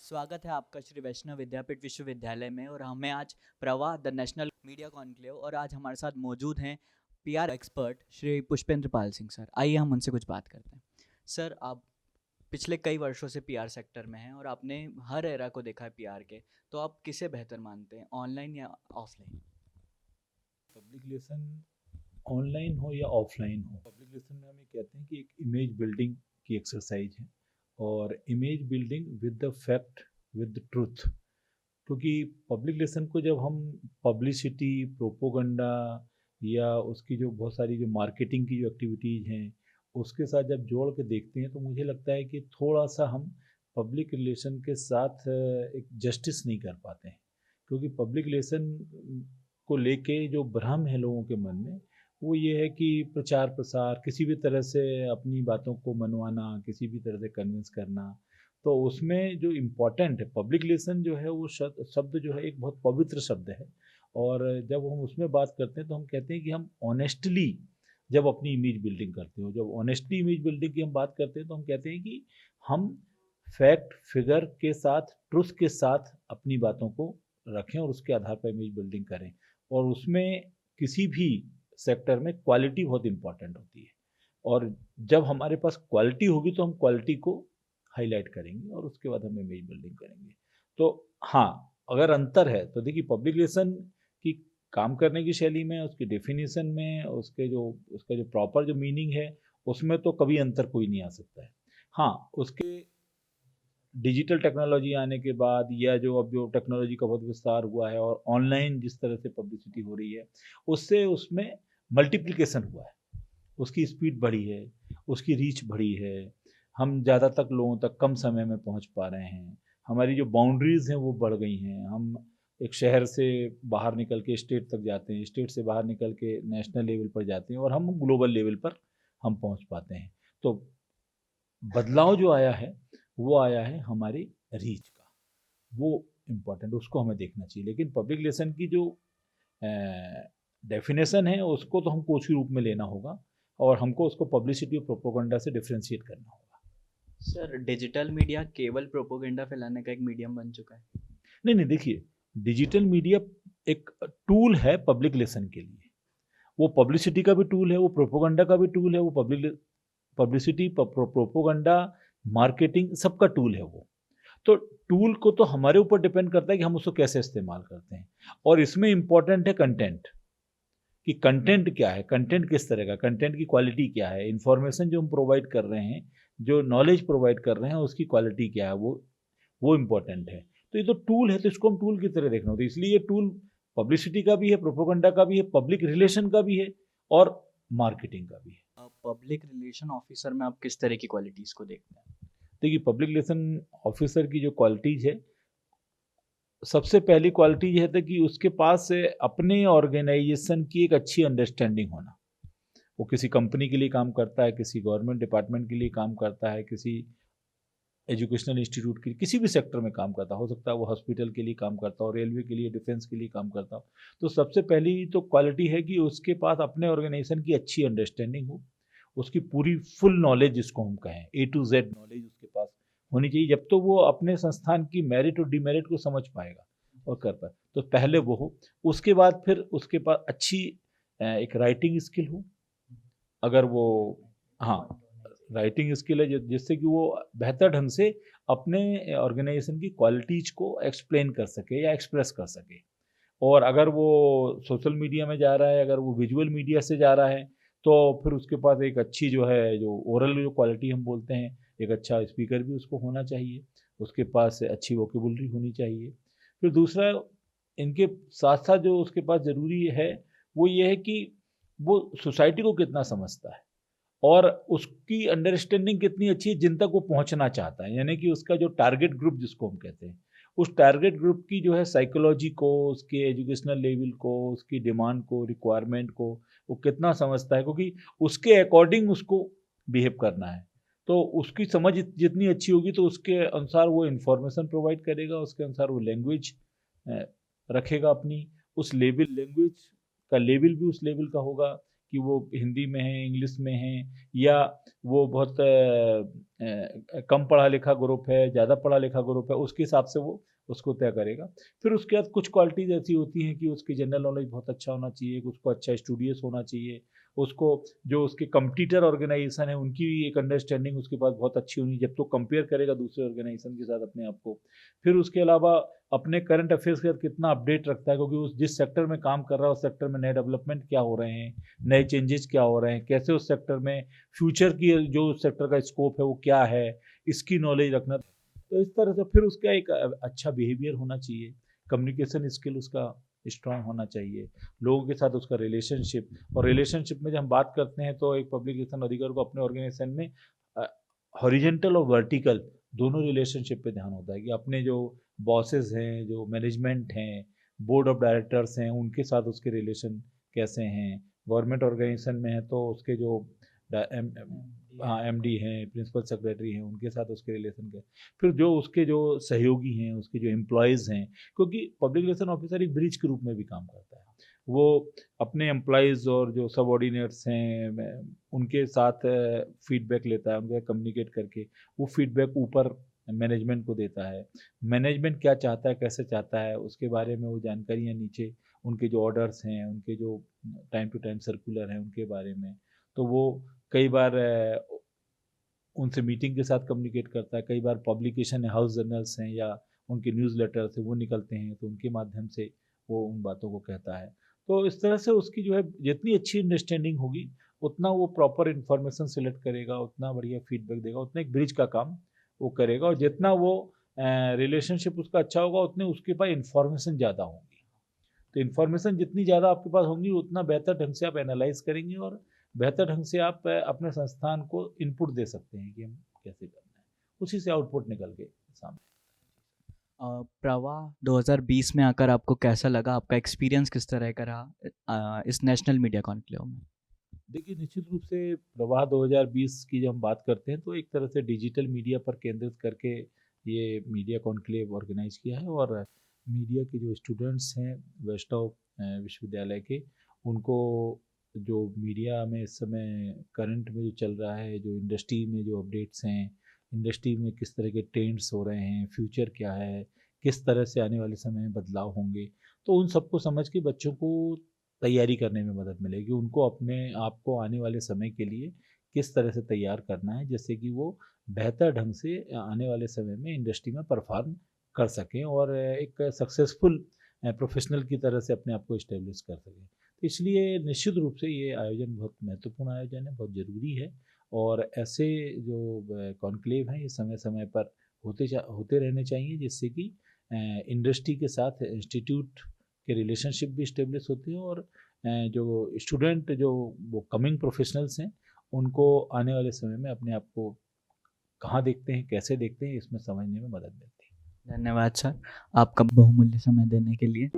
स्वागत है आपका श्री वैष्णव विद्यापीठ विश्वविद्यालय में। और हमें आज प्रवाह द नेशनल मीडिया कॉन्क्लेव और आज हमारे साथ मौजूद हैं PR expert Shri Pushpendra Pal Singh sir. आइए हम उनसे कुछ बात करते हैं। सर, आप पिछले कई वर्षों से पीआर सेक्टर में हैं और आपने हर एरा को देखा है पीआर के, तो आप किसे बेहतर मानते हैं, ऑनलाइन या ऑफलाइन? पब्लिक रिलेशन ऑनलाइन हो या ऑफलाइन हो, पब्लिक रिलेशन में हम ये कहते हैं कि एक इमेज बिल्डिंग की एक्सरसाइज है। और image building with the fact, with the truth. क्योंकि पब्लिक रिलेशन को जब हम पब्लिसिटी, प्रोपोगंडा या उसकी जो बहुत सारी जो मार्केटिंग की जो एक्टिविटीज़ हैं उसके साथ जब जोड़ के देखते हैं तो मुझे लगता है कि थोड़ा सा हम पब्लिक रिलेशन के साथ एक जस्टिस नहीं कर पाते हैं। क्योंकि पब्लिक रिलेशन को लेके जो भ्रम है लोगों के मन में वो ये है कि प्रचार प्रसार, किसी भी तरह से अपनी बातों को मनवाना, किसी भी तरह से कन्विंस करना। तो उसमें जो इम्पोर्टेंट है पब्लिक रिलेशन जो है वो शब्द जो है एक बहुत पवित्र शब्द है। और जब हम उसमें बात करते हैं तो हम कहते हैं कि हम ऑनेस्टली जब अपनी इमेज बिल्डिंग करते हो, जब ऑनेस्टली इमेज बिल्डिंग की हम बात करते हैं तो हम कहते हैं कि हम फैक्ट फिगर के साथ, ट्रुथ के साथ अपनी बातों को रखें और उसके आधार पर इमेज बिल्डिंग करें। और उसमें किसी भी सेक्टर में क्वालिटी बहुत इंपॉर्टेंट होती है। और जब हमारे पास क्वालिटी होगी तो हम क्वालिटी को हाईलाइट करेंगे और उसके बाद हम इमेज बिल्डिंग करेंगे। तो हाँ, अगर अंतर है तो देखिए पब्लिक रिलेशन की काम करने की शैली में, उसकी डेफिनेशन में, उसका जो प्रॉपर जो मीनिंग है उसमें तो कभी अंतर कोई नहीं आ सकता है। हाँ, उसके डिजिटल टेक्नोलॉजी आने के बाद या जो टेक्नोलॉजी का बहुत विस्तार हुआ है और ऑनलाइन जिस तरह से पब्लिसिटी हो रही है उससे उसमें मल्टीप्लिकेशन हुआ है। उसकी स्पीड बढ़ी है, उसकी रीच बढ़ी है। हम ज़्यादा तक लोगों तक कम समय में पहुंच पा रहे हैं। हमारी जो बाउंड्रीज़ हैं वो बढ़ गई हैं। हम एक शहर से बाहर निकल के स्टेट तक जाते हैं, स्टेट से बाहर निकल के नेशनल लेवल पर जाते हैं और हम ग्लोबल लेवल पर हम पहुंच पाते हैं। तो बदलाव जो आया है वो आया है हमारी रीच का। वो इम्पोर्टेंट, उसको हमें देखना चाहिए। लेकिन पब्लिक रिलेशन की जो डेफिनेशन है उसको तो हमको उसी रूप में लेना होगा और हमको उसको पब्लिसिटी और प्रोपोगंडा से डिफ्रेंशिएट करना होगा। सर, डिजिटल मीडिया केवल प्रोपोगेंडा फैलाने का एक मीडियम बन चुका है। नहीं नहीं, देखिए डिजिटल मीडिया एक टूल है पब्लिक रिलेशन के लिए। वो पब्लिसिटी का भी टूल है, वो प्रोपोगंडा का भी टूल है, वो पब्लिसिटी, प्रोपोगंडा, मार्केटिंग सबका टूल है वो। तो टूल को तो हमारे ऊपर डिपेंड करता है कि हम उसको कैसे इस्तेमाल करते हैं। और इसमें इंपॉर्टेंट है कंटेंट, कि कंटेंट क्या है, कंटेंट किस तरह का, कंटेंट की क्वालिटी क्या है, इंफॉर्मेशन जो हम प्रोवाइड कर रहे हैं, जो नॉलेज प्रोवाइड कर रहे हैं उसकी क्वालिटी क्या है, वो इम्पोर्टेंट है। तो ये तो टूल है, तो इसको हम टूल की तरह देखना होता है। इसलिए ये टूल पब्लिसिटी का भी है, प्रोपोगंडा का भी है, पब्लिक रिलेशन का भी है और मार्केटिंग का भी है। पब्लिक रिलेशन ऑफिसर में आप किस तरह की क्वालिटीज़ को देखते हैं? देखिए पब्लिक रिलेशन ऑफिसर की जो क्वालिटीज़ है, सबसे पहली क्वालिटी ये है कि उसके पास अपने ऑर्गेनाइजेशन की एक अच्छी अंडरस्टैंडिंग होना। वो किसी कंपनी के लिए काम करता है, किसी गवर्नमेंट डिपार्टमेंट के लिए काम करता है, किसी एजुकेशनल इंस्टीट्यूट के लिए, किसी भी सेक्टर में काम करता हो सकता है वो हॉस्पिटल के लिए काम करता हो, रेलवे के लिए, डिफेंस के लिए काम करता हो। तो सबसे पहली तो क्वालिटी है कि उसके पास अपने ऑर्गेनाइजेशन की अच्छी अंडरस्टैंडिंग हो, उसकी पूरी फुल नॉलेज जिसको हम कहें, A to Z नॉलेज उसके पास होनी चाहिए। जब तो वो अपने संस्थान की मेरिट और डिमेरिट को समझ पाएगा और कर पाए, तो पहले वो हो। उसके बाद फिर उसके पास अच्छी एक राइटिंग स्किल हो। अगर वो, हाँ, राइटिंग स्किल है जिससे कि वो बेहतर ढंग से अपने ऑर्गेनाइजेशन की क्वालिटीज को एक्सप्लेन कर सके या एक्सप्रेस कर सके। और अगर वो सोशल मीडिया में जा रहा है, अगर वो विजुअल मीडिया से जा रहा है, तो फिर उसके पास एक अच्छी जो है जो ओरल जो क्वालिटी हम बोलते हैं, एक अच्छा स्पीकर भी उसको होना चाहिए, उसके पास अच्छी वोकेबुलरी होनी चाहिए। फिर दूसरा, इनके साथ साथ जो उसके पास ज़रूरी है वो ये है कि वो सोसाइटी को कितना समझता है और उसकी अंडरस्टैंडिंग कितनी अच्छी है जिन तक वो पहुंचना चाहता है। यानी कि उसका जो टारगेट ग्रुप जिसको हम कहते हैं, उस टारगेट ग्रुप की जो है साइकोलॉजी को, उसके एजुकेशनल लेवल को, उसकी डिमांड को, रिक्वायरमेंट को वो कितना समझता है, क्योंकि उसके अकॉर्डिंग उसको बिहेव करना है। तो उसकी समझ जितनी अच्छी होगी तो उसके अनुसार वो इंफॉर्मेशन प्रोवाइड करेगा, उसके अनुसार वो लैंग्वेज रखेगा अपनी, उस लेवल लैंग्वेज का लेवल भी उस लेवल का होगा कि वो हिंदी में है, इंग्लिश में है, या वो बहुत कम पढ़ा लिखा ग्रुप है, ज़्यादा पढ़ा लिखा ग्रुप है, उसके हिसाब से वो उसको तय करेगा। फिर उसके बाद कुछ क्वालिटीज़ ऐसी होती हैं कि उसकी जनरल नॉलेज बहुत अच्छा होना चाहिए, उसको अच्छा स्टूडियस होना चाहिए, उसको जो उसके कॉम्पिटिटर ऑर्गेनाइजेशन है उनकी भी एक अंडरस्टैंडिंग उसके पास बहुत अच्छी होनी, जब तो कंपेयर करेगा दूसरे ऑर्गेनाइजेशन के साथ अपने आप को। फिर उसके अलावा अपने करंट अफेयर्स के साथ कितना अपडेट रखता है, क्योंकि उस जिस सेक्टर में काम कर रहा है उस सेक्टर में नए डेवलपमेंट क्या हो रहे हैं, नए चेंजेस क्या हो रहे हैं, कैसे उस सेक्टर में फ्यूचर की जो उस सेक्टर का स्कोप है वो क्या है, इसकी नॉलेज रखना। तो इस तरह से फिर उसका एक अच्छा बिहेवियर होना चाहिए, कम्युनिकेशन स्किल उसका स्ट्रांग होना चाहिए, लोगों के साथ उसका रिलेशनशिप। और रिलेशनशिप में जब हम बात करते हैं तो एक पब्लिक रिलेशन अधिकारी को अपने ऑर्गेनाइजेशन में हॉरिजेंटल और वर्टिकल दोनों रिलेशनशिप पे ध्यान होता है कि अपने जो बॉसेस हैं, जो मैनेजमेंट हैं, बोर्ड ऑफ डायरेक्टर्स हैं, उनके साथ उसके रिलेशन कैसे हैं। गवर्नमेंट ऑर्गेनाइजेशन में है तो उसके जो एमडी हैं, प्रिंसिपल सेक्रेटरी हैं, उनके साथ उसके रिलेशन के। फिर जो उसके जो सहयोगी हैं, उसके जो एम्प्लॉयज़ हैं, क्योंकि पब्लिक रिलेशन ऑफिसर एक ब्रिज के रूप में भी काम करता है। वो अपने एम्प्लॉयज़ और जो सबऑर्डिनेट्स हैं उनके साथ फीडबैक लेता है, उनके कम्युनिकेट करके वो फीडबैक ऊपर मैनेजमेंट को देता है। मैनेजमेंट क्या चाहता है, कैसे चाहता है, उसके बारे में वो जानकारियाँ नीचे उनके जो ऑर्डर्स हैं, उनके जो टाइम टू टाइम सर्कुलर हैं, उनके बारे में। तो वो कई बार उनसे मीटिंग के साथ कम्युनिकेट करता है, कई बार पब्लिकेशन है, हाउस जर्नल्स हैं या उनके न्यूज़ लेटर्स हैं वो निकलते हैं तो उनके माध्यम से वो उन बातों को कहता है। तो इस तरह से उसकी जो है जितनी अच्छी अंडरस्टैंडिंग होगी उतना वो प्रॉपर इन्फॉर्मेशन सेलेक्ट करेगा, उतना बढ़िया फीडबैक देगा, उतना एक ब्रिज का काम वो करेगा। और जितना वो रिलेशनशिप उसका अच्छा होगा उतने उसके पास इन्फॉर्मेशन ज़्यादा होंगी। तो इन्फॉर्मेशन जितनी ज़्यादा आपके पास होंगी उतना बेहतर ढंग से आप एनालाइज करेंगे और बेहतर ढंग से आप अपने संस्थान को इनपुट दे सकते हैं कि हम कैसे करना है, उसी से आउटपुट निकल के सामने। प्रवाह 2020 में आकर आपको कैसा लगा, आपका एक्सपीरियंस किस तरह का रहा इस नेशनल मीडिया कॉन्क्लेव में? देखिए, निश्चित रूप से प्रवाह 2020 की जब हम बात करते हैं तो एक तरह से डिजिटल मीडिया पर केंद्रित करके ये मीडिया कॉन्क्लेव ऑर्गेनाइज किया है। और मीडिया के जो स्टूडेंट्स हैं वैष्णव विश्वविद्यालय के, उनको जो मीडिया में इस समय करंट में जो चल रहा है, जो इंडस्ट्री में जो अपडेट्स हैं, इंडस्ट्री में किस तरह के ट्रेंड्स हो रहे हैं, फ्यूचर क्या है, किस तरह से आने वाले समय में बदलाव होंगे, तो उन सबको समझ के बच्चों को तैयारी करने में मदद मिलेगी। उनको अपने आप को आने वाले समय के लिए किस तरह से तैयार करना है, जिससे कि वो बेहतर ढंग से आने वाले समय में इंडस्ट्री में परफॉर्म कर सकें और एक सक्सेसफुल प्रोफेशनल की तरह से अपने आप को इस्टेब्लिश कर सकें। तो इसलिए निश्चित रूप से ये आयोजन बहुत महत्वपूर्ण आयोजन है, बहुत ज़रूरी है। और ऐसे जो कॉन्क्लेव हैं ये समय समय पर होते रहने चाहिए, जिससे कि इंडस्ट्री के साथ इंस्टीट्यूट के रिलेशनशिप भी इस्टेब्लिश होते हैं और जो स्टूडेंट जो वो कमिंग प्रोफेशनल्स हैं उनको आने वाले समय में अपने आप को कहाँ देखते हैं, कैसे देखते हैं, इसमें समझने में मदद मिलती है। धन्यवाद सर, आपका बहुमूल्य समय देने के लिए।